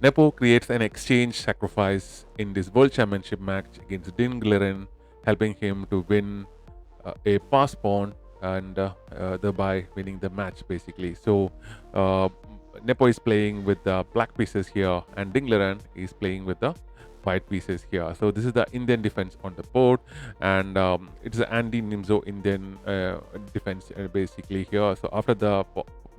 Nepo creates an exchange sacrifice in this World Championship match against Liren, helping him to win a pass pawn and thereby winning the match basically. So uh, Nepo is playing with the black pieces here, and Liren is playing with the white pieces here. So this is the Indian defense on the board, and it's the anti-Nimzo Indian defense basically here. So after the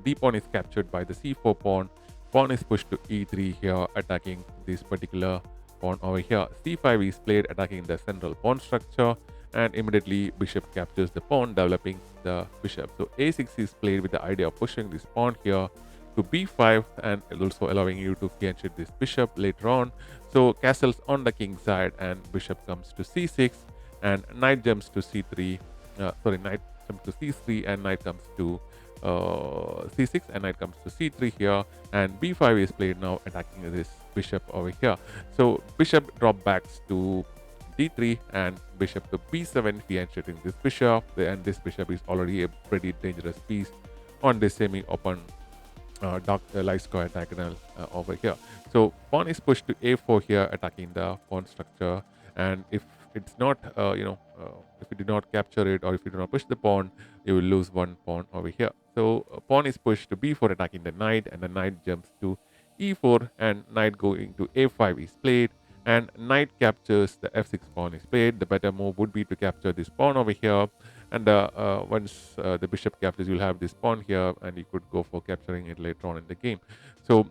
D pawn is captured by the C4 pawn, pawn is pushed to E3 here, attacking this particular pawn over here. C5 is played, attacking the central pawn structure, and immediately bishop captures the pawn, developing the bishop. So A6 is played with the idea of pushing this pawn here to B5 and also allowing you to fianchet this bishop later on. So castles on the king side, and bishop comes to C6 and knight jumps to C3. Knight jumps to C3 and knight comes to C6 and knight comes to C3 here, and B5 is played now, attacking this bishop over here. So bishop drop backs to D3 and bishop to B7, fianchetting this bishop, and this bishop is already a pretty dangerous piece on this semi-open dark light square diagonal over here. So pawn is pushed to A4 here, attacking the pawn structure, and if it's not if you do not capture it, or if you do not push the pawn, you will lose one pawn over here. So pawn is pushed to B4, attacking the knight, and the knight jumps to E4, and knight going to A5 is played, and knight captures the F6 pawn is played. The better move would be to capture this pawn over here, and once the bishop captures, you'll have this pawn here, and you could go for capturing it later on in the game. So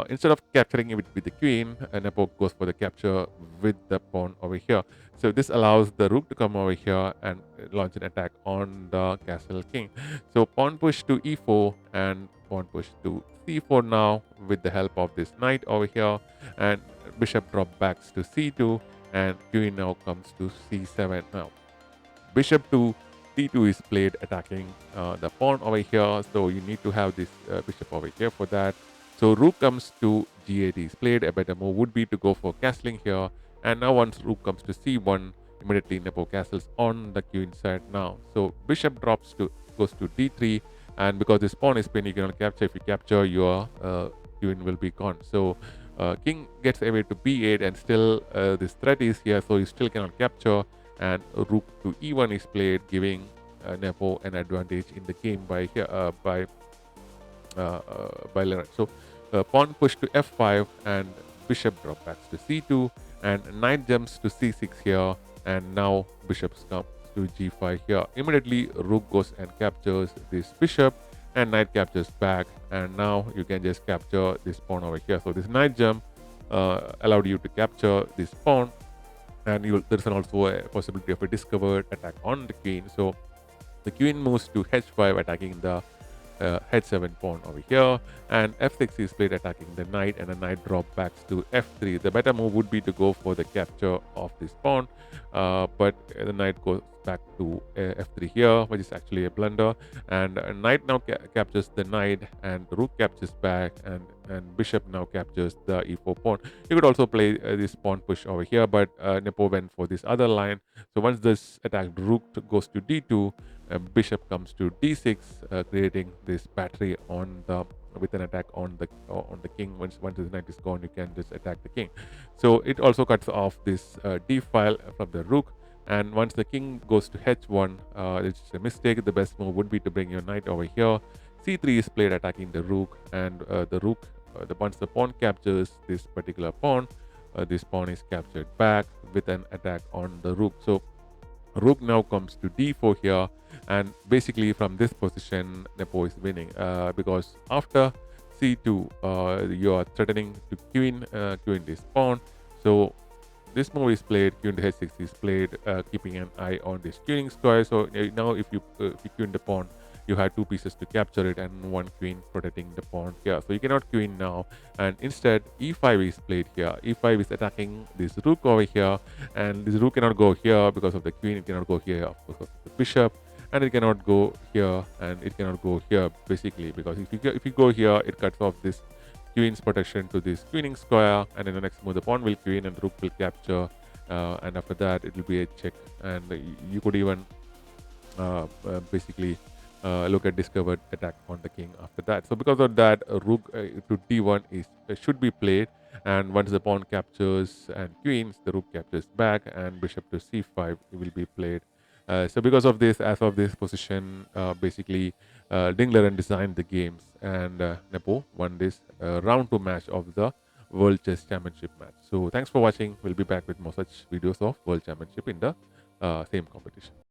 instead of capturing it with the queen, Nepo goes for the capture with the pawn over here. So this allows the rook to come over here and launch an attack on the castle king. So pawn push to E4 and pawn push to C4 now with the help of this knight over here, and bishop drop backs to C2, and queen now comes to C7 now. Bishop to D2 is played, attacking the pawn over here. So you need to have this bishop over here for that. So rook comes to G8 is played. A better move would be to go for castling here. And now once rook comes to C1, immediately Nepo castles on the queen side now. So bishop goes to D3, and because this pawn is pinned, you cannot capture. If you capture, your queen will be gone. So king gets away to B8, and still this threat is here, so you still cannot capture. And rook to E1 is played, giving Nepo an advantage in the game by here by Liren. So pawn push to F5 and bishop drop backs to C2, and knight jumps to C6 here, and now bishops come to G5 here. Immediately rook goes and captures this bishop, and knight captures back, and now you can just capture this pawn over here. So this knight jump allowed you to capture this pawn, and there's also a possibility of a discovered attack on the queen. So the queen moves to H5, attacking the H7 pawn over here, and F6 is played, attacking the knight, and the knight drop backs to F3. The better move would be to go for the capture of this pawn, but the knight goes back to F3 here, which is actually a blunder, and knight now captures the knight, and rook captures back, and bishop now captures the E4 pawn. You could also play this pawn push over here, but Nepo went for this other line. So once this attacked rook goes to D2, bishop comes to D6, creating this battery on the with an attack on the king. Once the knight is gone, you can just attack the king. So it also cuts off this D file from the rook. And once the king goes to H1, it's a mistake. The best move would be to bring your knight over here. C3 is played, attacking the rook, and the rook, once the pawn captures this particular pawn, this pawn is captured back with an attack on the rook. So rook now comes to D4 here, and basically from this position Nepo is winning because after C2 you are threatening to queen this pawn. So this move is played, queen to H6 is played, keeping an eye on this queening square. So now if you queen the pawn, you have two pieces to capture it, and one queen protecting the pawn here. So you cannot queen now, and instead E5 is played here. E5 is attacking this rook over here, and this rook cannot go here because of the queen. It cannot go here because of the bishop, and it cannot go here, and it cannot go here basically, because if you go here, it cuts off this queen's protection to this queening square, and in the next move the pawn will queen and rook will capture, and after that it will be a check, and you could even basically look at discovered attack on the king after that. So because of that, rook to d1 is should be played, and once the pawn captures and queens, the rook captures back, and bishop to c5 will be played. So because of this, as of this position, basically Dingleren designed the games, and Nepo won this round 2 match of the World Chess Championship match. So thanks for watching. We'll be back with more such videos of World Championship in the same competition.